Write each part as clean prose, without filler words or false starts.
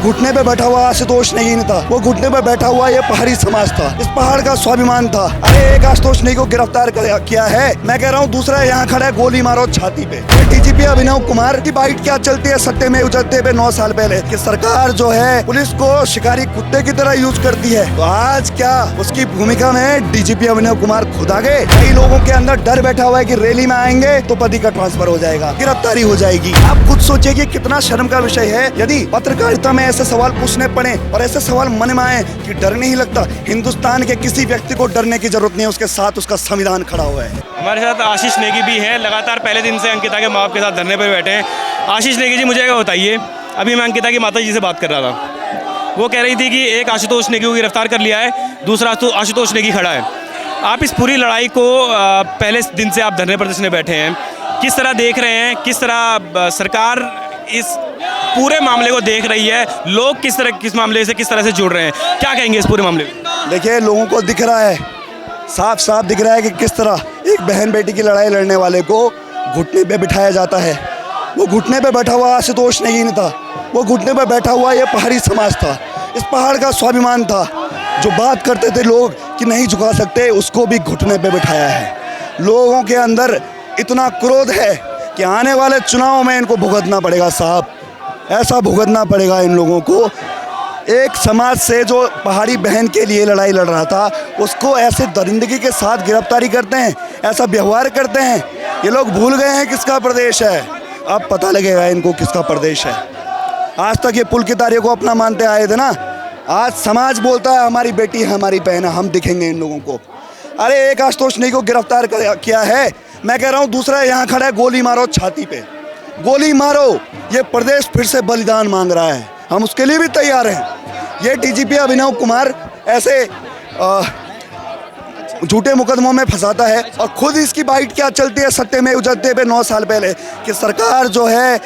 घुटने पे बैठा हुआ आशुतोष नेगी नहीं था, वो घुटने पे बैठा हुआ ये पहाड़ी समाज था, इस पहाड़ का स्वाभिमान था। अरे एक आशुतोष नेगी को गिरफ्तार किया है, मैं कह रहा हूँ दूसरा यहाँ खड़ा है गोली मारो छाती पे। डीजीपी अभिनव कुमार की बाइट क्या चलती है सत्यमेव जयते पे 9 साल पहले कि सरकार जो है पुलिस को शिकारी कुत्ते की तरह यूज करती है, तो आज क्या उसकी भूमिका में डीजीपी अभिनव कुमार खुद आ गए। कई लोगों के अंदर डर बैठा हुआ है कि रैली में आएंगे तो पति का ट्रांसफर हो जाएगा, गिरफ्तारी हो जाएगी। आप खुद सोचिए कि कितना शर्म का विषय है यदि पत्रकारिता में ऐसे सवाल पूछने पड़े और ऐसे सवाल मन में आए कि डर नहीं लगता। हिंदुस्तान के किसी व्यक्ति को डरने की जरूरत नहीं है, उसके साथ उसका संविधान खड़ा हुआ है। हमारे साथ आशीष नेगी भी हैं, लगातार पहले दिन से अंकिता के माँ बाप के साथ धरने पर बैठे हैं। आशीष नेगी जी, मुझे बताइए, अभी मैं अंकिता की माता जी से बात कर रहा था, वो कह रही थी कि एक आशुतोष नेगी को गिरफ्तार कर लिया है, दूसरा आशुतोष नेगी खड़ा है। आप इस पूरी लड़ाई को पहले दिन से आप धरने प्रदर्शन में बैठे हैं, किस तरह देख रहे हैं, किस तरह सरकार इस पूरे मामले को देख रही है, लोग किस मामले से किस तरह से जुड़ रहे हैं, क्या कहेंगे इस पूरे मामले में? देखिए, लोगों को दिख रहा है, साफ साफ दिख रहा है कि किस तरह एक बहन बेटी की लड़ाई लड़ने वाले को घुटने पे बिठाया जाता है। वो घुटने पे बैठा हुआ आशुतोष नेगी नहीं था, वो घुटने पे बैठा हुआ ये पहाड़ी समाज था, इस पहाड़ का स्वाभिमान था। जो बात करते थे लोग कि नहीं झुका सकते, उसको भी घुटने पे बिठाया है। लोगों के अंदर इतना क्रोध है कि आने वाले चुनाव में इनको भुगतना पड़ेगा साहब, ऐसा भुगतना पड़ेगा इन लोगों को। एक समाज से जो पहाड़ी बहन के लिए लड़ाई लड़ रहा था, उसको ऐसे दरिंदगी के साथ गिरफ्तारी करते हैं, ऐसा व्यवहार करते हैं। ये लोग भूल गए हैं किसका प्रदेश है, अब पता लगेगा इनको किसका प्रदेश है। आज तक ये पुल की तारे को अपना मानते आए थे ना, आज समाज बोलता है हमारी बेटी है, हमारी बहन है, हम दिखेंगे इन लोगों को। अरे एक आशुतोष नेगी को गिरफ्तार किया है, मैं कह रहा हूँ दूसरा यहाँ खड़ा है गोली मारो छाती पे, गोली मारो। ये प्रदेश फिर से बलिदान मांग रहा है, हम उसके लिए भी तैयार हैं। ये डीजीपी अभिनव कुमार ऐसे झूठे मुकदमों में फंसाता है और खुद इसकी बाइट क्या चलती है सत्यमेव जयते पे 9 साल पहले कि सरकार जो है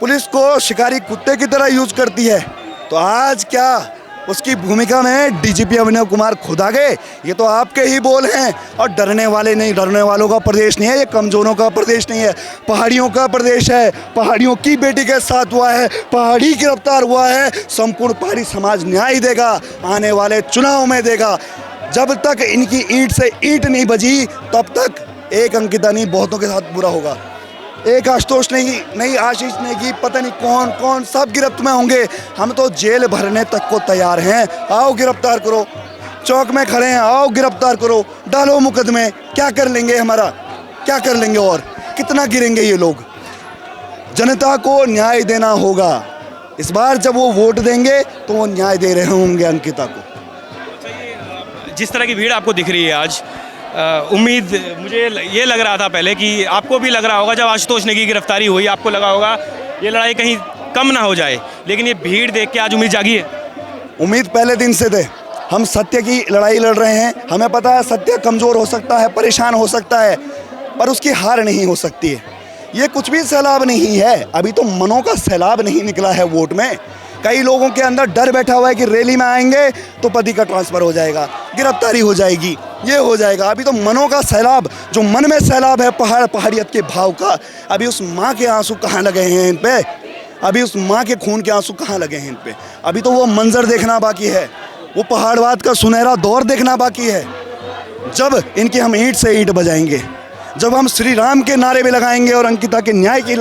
पुलिस को शिकारी कुत्ते की तरह यूज करती है, तो आज क्या उसकी भूमिका में डीजीपी अभिनव कुमार खुद आ गए। ये तो आपके ही बोल हैं, और डरने वाले नहीं, डरने वालों का प्रदेश नहीं है, ये कमजोरों का प्रदेश नहीं है, पहाड़ियों का प्रदेश है। पहाड़ियों की बेटी के साथ हुआ है, पहाड़ी गिरफ्तार हुआ है, संपूर्ण पहाड़ी समाज न्याय देगा, आने वाले चुनाव में देगा। जब तक इनकी ईंट से ईंट नहीं बजी तब तक एक अंकिता नहीं, बहुतों के साथ बुरा होगा। एक आशुतोष नेगी नहीं, आशीष नेगी, पता नहीं कौन कौन, सब गिरफ्त में होंगे। हम तो जेल भरने तक को तैयार हैं, आओ गिरफ्तार करो। चौक में खड़े हैं, आओ गिरफ्तार करो, डालो मुकदमे। क्या कर लेंगे हमारा, क्या कर लेंगे और कितना गिरेंगे ये लोग। जनता को न्याय देना होगा, इस बार जब वो वोट देंगे तो वो न्याय दे रहे होंगे अंकिता को। जिस तरह की भीड़ आपको दिख रही है आज, उम्मीद मुझे ये लग रहा था पहले कि आपको भी लग रहा होगा, जब आशुतोष नेगी की गिरफ्तारी हुई आपको लगा होगा ये लड़ाई कहीं कम ना हो जाए, लेकिन ये भीड़ देख के आज उम्मीद जागी है। उम्मीद पहले दिन से थे, हम सत्य की लड़ाई लड़ रहे हैं। हमें पता है सत्य कमज़ोर हो सकता है, परेशान हो सकता है, पर उसकी हार नहीं हो सकती है। ये कुछ भी सैलाब नहीं है, अभी तो मनों का सैलाब नहीं निकला है वोट में। कई लोगों के अंदर डर बैठा हुआ है कि रैली में आएंगे तो पति का ट्रांसफ़र हो जाएगा, गिरफ्तारी हो जाएगी, ये हो जाएगा। अभी तो मनों का सैलाब, जो मन में सैलाब है पहाड़ियत के भाव का, अभी उस माँ के आंसू कहाँ लगे हैं इन पे, अभी उस माँ के खून के आंसू कहाँ लगे हैं इन पे। अभी तो वो मंजर देखना बाकी है, वो पहाड़वाद का सुनहरा दौर देखना बाकी है, जब इनकी हम ईंट से ईंट बजाएंगे, जब हम श्री राम के नारे भी लगाएंगे और अंकिता के न्याय की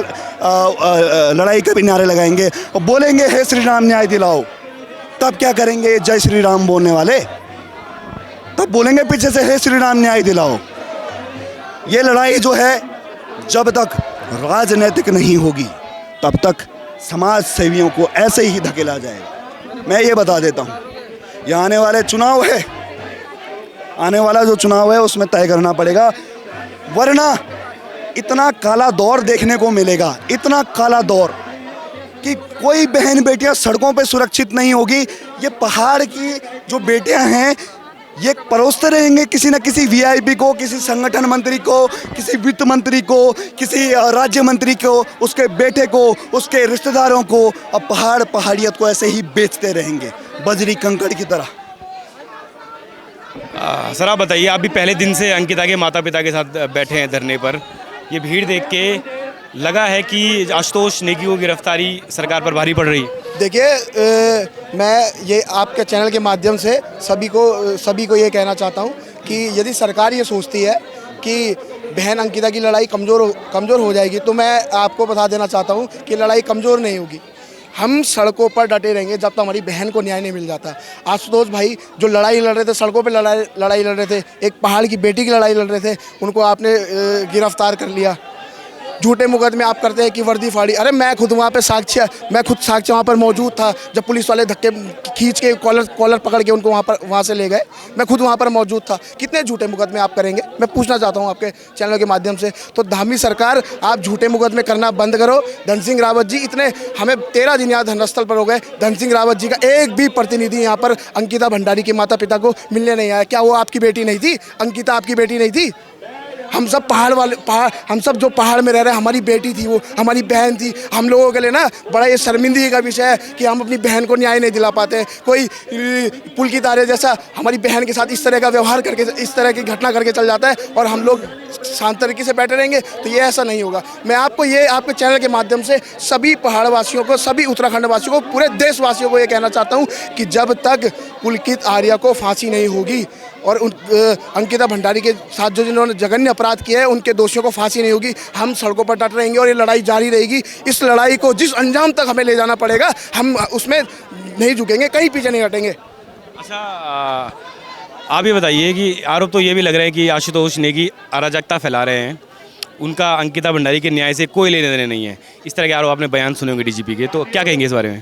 लड़ाई के भी नारे लगाएंगे और बोलेंगे हे श्री राम न्याय दिलाओ, तब क्या करेंगे जय श्री राम बोलने वाले, तब बोलेंगे पीछे से हे श्री राम न्याय दिलाओ। ये लड़ाई जो है जब तक राजनीतिक नहीं होगी तब तक समाज सेवियों को ऐसे ही धकेला जाएगा। मैं ये बता देता हूँ, ये आने वाले चुनाव है, आने वाला जो चुनाव है उसमें तय करना पड़ेगा, वरना इतना काला दौर देखने को मिलेगा, इतना काला दौर कि कोई बहन बेटियां सड़कों पे सुरक्षित नहीं होगी। ये पहाड़ की जो बेटियां हैं ये परोसते रहेंगे किसी न किसी वीआईपी को, किसी संगठन मंत्री को, किसी वित्त मंत्री को, किसी राज्य मंत्री को, उसके बेटे को, उसके रिश्तेदारों को। अब पहाड़ियत को ऐसे ही बेचते रहेंगे बजरी कंकड़ की तरह। सर आप बताइए, आप भी पहले दिन से अंकिता के माता पिता के साथ बैठे हैं धरने पर, ये भीड़ देख के लगा है कि आशुतोष नेगी को गिरफ्तारी सरकार पर भारी पड़ रही है? देखिए मैं ये आपके चैनल के माध्यम से सभी को ये कहना चाहता हूँ कि यदि सरकार ये सोचती है कि बहन अंकिता की लड़ाई कमज़ोर हो जाएगी, तो मैं आपको बता देना चाहता हूँ कि लड़ाई कमज़ोर नहीं होगी। हम सड़कों पर डटे रहेंगे जब तक हमारी बहन को न्याय नहीं मिल जाता। आशुतोष भाई जो लड़ाई लड़ रहे थे, सड़कों पे लड़ाई लड़ रहे थे, एक पहाड़ की बेटी की लड़ाई लड़ रहे थे, उनको आपने गिरफ्तार कर लिया। झूठे मुकदमे आप करते हैं कि वर्दी फाड़ी। अरे मैं खुद वहाँ पे साक्ष्य वहाँ पर मौजूद था जब पुलिस वाले धक्के खींच के कॉलर पकड़ के उनको वहाँ से ले गए। मैं खुद वहाँ पर मौजूद था। कितने झूठे मुकदमे आप करेंगे? मैं पूछना चाहता हूँ आपके चैनल के माध्यम से। तो धामी सरकार, आप झूठे मुकदमे करना बंद करो। धन सिंह रावत जी, इतने हमें 13 दिन यहाँ धरनास्थल पर हो गए, धन सिंह रावत जी का एक भी प्रतिनिधि यहाँ पर अंकिता भंडारी के माता पिता को मिलने नहीं आया। क्या वो आपकी बेटी नहीं थी? अंकिता आपकी बेटी नहीं थी? हम सब हम सब जो पहाड़ में रह रहे हैं, हमारी बेटी थी, वो हमारी बहन थी। हम लोगों के लिए ना बड़ा ये शर्मिंदगी का विषय है कि हम अपनी बहन को न्याय नहीं दिला पाते। कोई पुल की तारे जैसा हमारी बहन के साथ इस तरह का व्यवहार करके, इस तरह की घटना करके चल जाता है और हम लोग शांत तरीके से बैठे रहेंगे, तो ये ऐसा नहीं होगा। मैं आपको ये आपके चैनल के माध्यम से सभी पहाड़ वासियों को, सभी उत्तराखंड वासियों को, पूरे देशवासियों को ये कहना चाहता हूँ कि जब तक पुलकित आर्या को फांसी नहीं होगी और अंकिता भंडारी के साथ जो जिन्होंने जघन्य अपराध किए हैं उनके दोषियों को फांसी नहीं होगी, हम सड़कों पर डट रहेंगे और ये लड़ाई जारी रहेगी। इस लड़ाई को जिस अंजाम तक हमें ले जाना पड़ेगा, हम उसमें नहीं झुकेंगे, कहीं पीछे नहीं हटेंगे। अच्छा, आप ये बताइए कि आरोप तो ये भी लग रहा है कि आशुतोष नेगी अराजकता फैला रहे हैं, उनका अंकिता भंडारी के न्याय से कोई लेने देने नहीं है। इस तरह के आरोप आपने बयान सुने होंगे डीजीपी के, तो क्या कहेंगे इस बारे में?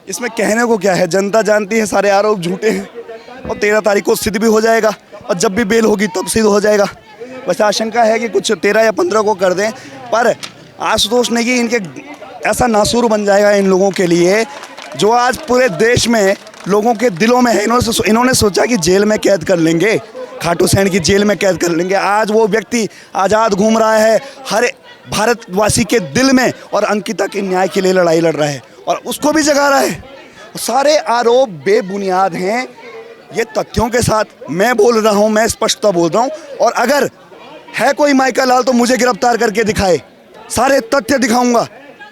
इसमें कहने को क्या है, जनता जानती है सारे आरोप झूठे हैं और 13 तारीख को सिद्ध भी हो जाएगा और जब भी बेल होगी तब सिद्ध हो जाएगा। बस आशंका है कि कुछ 13 या 15 को कर दें, पर आशुतोष नेगी इनके ऐसा नासूर बन जाएगा इन लोगों के लिए जो आज पूरे देश में लोगों के दिलों में है। इन्होंने सोचा कि जेल में कैद कर लेंगे, खाटू श्याम की जेल में कैद कर लेंगे। आज वो व्यक्ति आज़ाद घूम रहा है हर भारतवासी के दिल में और अंकिता के न्याय के लिए लड़ाई लड़ रहा है और उसको भी जगा रहा है। सारे आरोप बेबुनियाद हैं। ये तथ्यों के साथ मैं बोल रहा हूँ, मैं स्पष्टता बोल रहा हूँ। और अगर है कोई माइकल लाल तो मुझे गिरफ्तार करके दिखाए, सारे तथ्य दिखाऊंगा।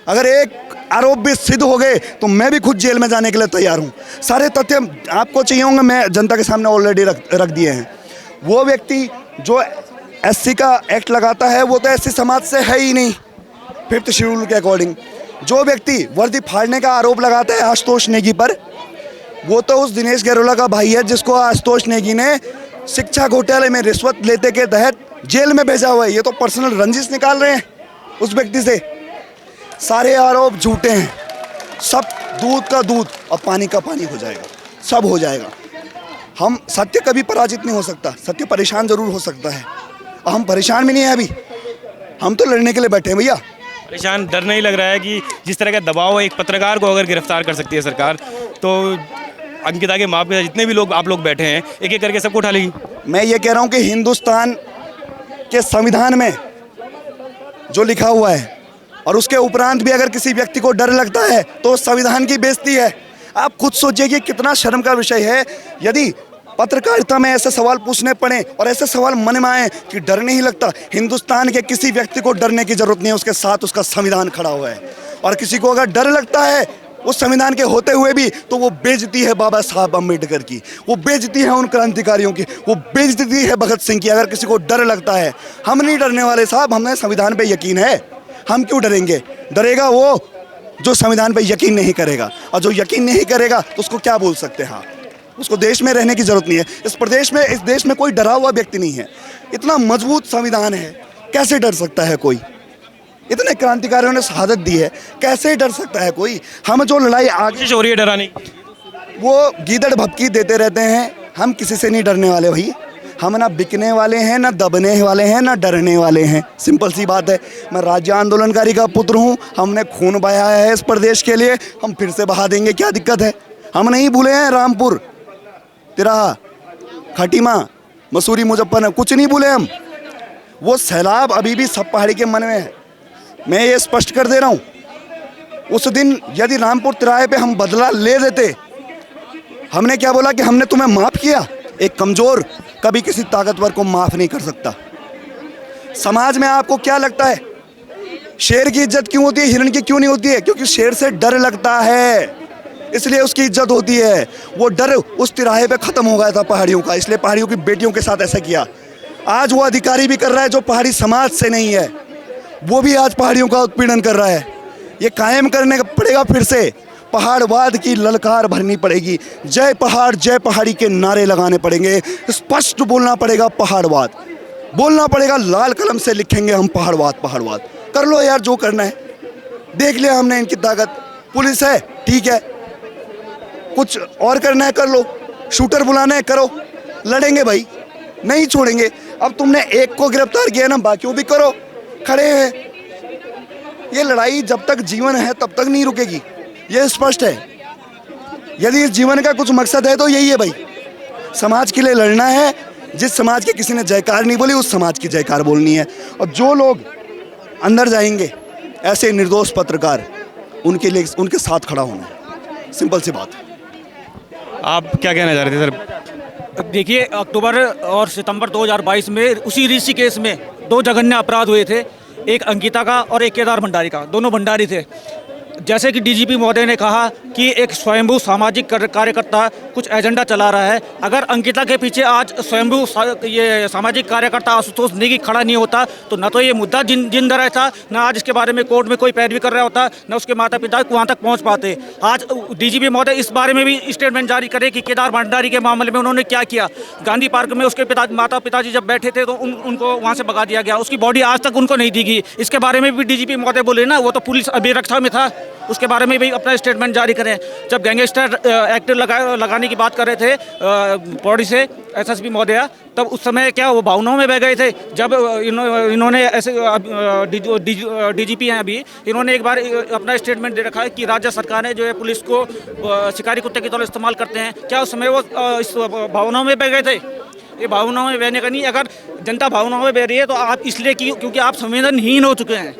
अगर एक आरोप भी सिद्ध हो गए तो मैं भी खुद जेल में जाने के लिए तैयार हूँ। सारे तथ्य आपको चाहिए होंगे, मैं जनता के सामने ऑलरेडी रख दिए हैं। वो व्यक्ति जो एससी का एक्ट लगाता है वो तो एससी समाज से है ही नहीं 5th शेड्यूल के अकॉर्डिंग। जो व्यक्ति वर्दी फाड़ने का आरोप लगाता है आशुतोष नेगी पर, वो तो उस दिनेश गैरोला का भाई है जिसको आशुतोष नेगी ने शिक्षा घोटाले में रिश्वत लेते के तहत जेल में भेजा हुआ है। ये तो पर्सनल रंजिश निकाल रहे हैं उस व्यक्ति से। सारे आरोप झूठे हैं, सब दूध का दूध और पानी का पानी हो जाएगा, सब हो जाएगा। हम सत्य कभी पराजित नहीं हो सकता, सत्य परेशान जरूर हो सकता है और हम परेशान भी नहीं हैं अभी, हम तो लड़ने के लिए बैठे हैं भैया। परेशान, डर नहीं लग रहा है कि जिस तरह का दबाव एक पत्रकार को अगर गिरफ्तार कर सकती है सरकार, तो अंकिता के माँ के जितने भी लोग आप लोग बैठे हैं एक एक करके सबको उठा लेगी? मैं ये कह रहा हूँ कि हिंदुस्तान के संविधान में जो लिखा हुआ है और उसके उपरांत भी अगर किसी व्यक्ति को डर लगता है तो संविधान की बेइज्जती है। आप खुद सोचिए कि कितना शर्म का विषय है यदि पत्रकारिता में ऐसे सवाल पूछने पड़े और ऐसे सवाल मन में आए कि डर नहीं लगता। हिंदुस्तान के किसी व्यक्ति को डरने की जरूरत नहीं है, उसके साथ उसका संविधान खड़ा हुआ है। और किसी को अगर डर लगता है उस संविधान के होते हुए भी, तो वो बेइज्जती है बाबा साहब अम्बेडकर की, वो बेइज्जती है उन क्रांतिकारियों की, वो बेइज्जती है भगत सिंह की। अगर किसी को डर लगता है, हम नहीं डरने वाले साहब, हमें संविधान पे यकीन है। हम क्यों डरेंगे? डरेगा वो जो संविधान पे यकीन नहीं करेगा, और जो यकीन नहीं करेगा तो उसको क्या बोल सकते हैं? उसको देश में रहने की जरूरत नहीं है। इस देश में कोई डरा हुआ व्यक्ति नहीं है। इतना मजबूत संविधान है, कैसे डर सकता है कोई? इतने क्रांतिकारियों ने शहादत दी है, कैसे डर सकता है कोई? हम जो लड़ाई आगे हो रही है डराने की, वो गीदड़ भपकी देते रहते हैं। हम किसी से नहीं डरने वाले भाई। हम ना बिकने वाले हैं, ना दबने वाले हैं, ना डरने वाले हैं। सिंपल सी बात है। मैं राज्य आंदोलनकारी का पुत्र हूँ, हमने खून बहाया है इस प्रदेश के लिए, हम फिर से बहा देंगे, क्या दिक्कत है? हम नहीं भूले हैं रामपुर, तिराहा, खटीमा, मसूरी, मुजफ्फरनगर, कुछ नहीं भूले हम। वो सैलाब अभी भी सब पहाड़ी के मन में है। मैं ये स्पष्ट कर दे रहा हूँ, उस दिन यदि रामपुर तिराहे पे हम बदला ले देते, हमने क्या बोला कि हमने तुम्हें माफ़ किया। एक कमज़ोर कभी किसी ताकतवर को माफ़ नहीं कर सकता। समाज में आपको क्या लगता है, शेर की इज्जत क्यों होती है, हिरण की क्यों नहीं होती है? क्योंकि शेर से डर लगता है। इसलिए उसकी इज्जत होती है। वो डर उस तिराहे पे ख़त्म हो गया था पहाड़ियों का, इसलिए पहाड़ियों की बेटियों के साथ ऐसा किया। आज वो अधिकारी भी कर रहा है जो पहाड़ी समाज से नहीं है, वो भी आज पहाड़ियों का उत्पीड़न कर रहा है। ये कायम करने का पड़ेगा, फिर से पहाड़वाद की ललकार भरनी पड़ेगी। जय पहाड़ जय पहाड़ी के नारे लगाने पड़ेंगे, स्पष्ट बोलना पड़ेगा पहाड़वाद, बोलना पड़ेगा, लाल कलम से लिखेंगे हम पहाड़वाद। पहाड़वाद कर लो यार, जो करना है देख लिया हमने इनकी ताकत। पुलिस है ठीक है, कुछ और करना है कर लो, शूटर बुलाना है करो, लड़ेंगे भाई, नहीं छोड़ेंगे। अब तुमने एक को गिरफ्तार किया ना, बाकियों भी करो, खड़े हैं। ये लड़ाई जब तक जीवन है तब तक नहीं रुकेगी, ये स्पष्ट है। यदि इस जीवन का कुछ मकसद है तो यही है भाई, समाज के लिए लड़ना है। जिस समाज के किसी ने जयकार नहीं बोली, उस समाज की जयकार बोलनी है। और जो लोग अंदर जाएंगे ऐसे निर्दोष पत्रकार, उनके लिए उनके साथ खड़ा होना है, सिंपल सी बात है। आप क्या कहना चाह रहे थे सर? देखिए, अक्टूबर और सितंबर 2022 में उसी ऋषिकेश में 2 जघन्य अपराध हुए थे, एक अंकिता का और एक केदार भंडारी का। दोनों भंडारी थे। जैसे कि डीजीपी महोदय ने कहा कि एक स्वयंभू सामाजिक कार्यकर्ता कुछ एजेंडा चला रहा है। अगर अंकिता के पीछे आज स्वयंभू ये सामाजिक कार्यकर्ता आशुतोष नेगी खड़ा नहीं होता तो न तो ये मुद्दा जिंदा रहता, न आज इसके बारे में कोर्ट में कोई पैरवी कर रहा होता, न उसके माता पिता वहाँ तक पहुँच पाते। आज डीजीपी महोदय इस बारे में भी स्टेटमेंट जारी करे कि केदार भंडारी के मामले में उन्होंने क्या किया। गांधी पार्क में उसके माता पिताजी जब बैठे थे तो उनको वहाँ से भगा दिया गया, उसकी बॉडी आज तक उनको नहीं दी गई। इसके बारे में भी डीजीपी महोदय बोले ना, वो तो पुलिस अभिरक्षा में था, उसके बारे में भी अपना स्टेटमेंट जारी करें। जब गैंगस्टर एक्ट लगाने की बात कर रहे थे पौड़ी से एसएसपी महोदया, तब उस समय क्या वो भावनाओं में बह गए थे? जब इन्होंने ऐसे डीजीपी हैं अभी, इन्होंने एक बार अपना स्टेटमेंट दे रखा है कि राज्य सरकार ने जो है पुलिस को शिकारी कुत्ते की तरह इस्तेमाल करते हैं। क्या उस समय वो इस भावनाओं में बह गए थे? ये भावनाओं में बहने का नहीं। अगर जनता भावनाओं में बह रही है तो आप इसलिए क्योंकि आप संवेदनहीन हो चुके हैं।